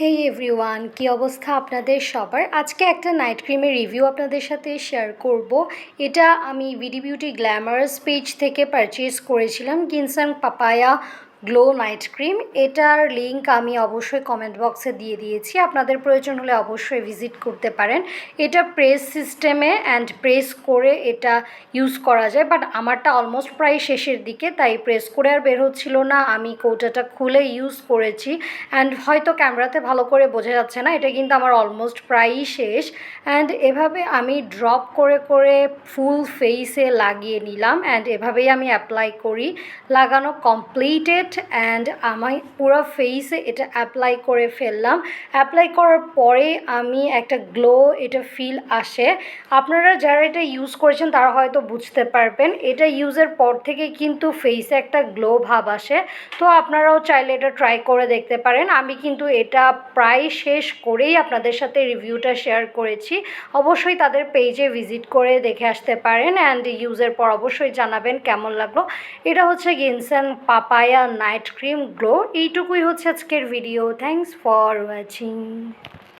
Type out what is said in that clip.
হেই everyone, কী অবস্থা আপনাদের সবার? আজকে একটা নাইট ক্রিমের রিভিউ আপনাদের সাথে শেয়ার করব। এটা আমি বিডি বিউটি গ্ল্যামারাস পেজ থেকে পারচেজ করেছিলাম, গিনসাং পাপায়া গ্লো নাইট ক্রিম। এটার লিঙ্ক আমি অবশ্যই কমেন্ট বক্সে দিয়ে দিয়েছি, আপনাদের প্রয়োজন হলে অবশ্যই ভিজিট করতে পারেন। এটা প্রেস সিস্টেমে অ্যান্ড প্রেস করে এটা ইউজ করা যায়, বাট আমারটা অলমোস্ট প্রায় শেষের দিকে, তাই প্রেস করে আর বের হচ্ছিল না। আমি কৌটাটা খুলে ইউজ করেছি অ্যান্ড হয়তো ক্যামেরাতে ভালো করে বোঝা যাচ্ছে না, এটা কিন্তু আমার অলমোস্ট প্রায়ই শেষ। অ্যান্ড এভাবে আমি ড্রপ করে করে ফুল ফেসে লাগিয়ে নিলাম অ্যান্ড এভাবেই আমি অ্যাপ্লাই করি। লাগানো কমপ্লিটেড অ্যান্ড আমি পুরো ফেসে এটা অ্যাপ্লাই করে ফেললাম। অ্যাপ্লাই করার পরে আমি একটা গ্লো এটা ফিল আসে। আপনারা যারা এটা ইউজ করেছেন তারা হয়তো বুঝতে পারবেন, এটা ইউজের পর থেকে কিন্তু ফেসে একটা গ্লো ভাব আসে। তো আপনারাও চাইলে এটা ট্রাই করে দেখতে পারেন। আমি কিন্তু এটা প্রায় শেষ করেই আপনাদের সাথে রিভিউটা শেয়ার করেছি। অবশ্যই তাদের পেজে ভিজিট করে দেখে আসতে পারেন অ্যান্ড ইউজের পর অবশ্যই জানাবেন কেমন লাগলো। এটা হচ্ছে গিনসাং পাপায়া নাইট ক্রিম গ্লো। এইটুকুই হচ্ছে আজকের ভিডিও। Thanks for watching.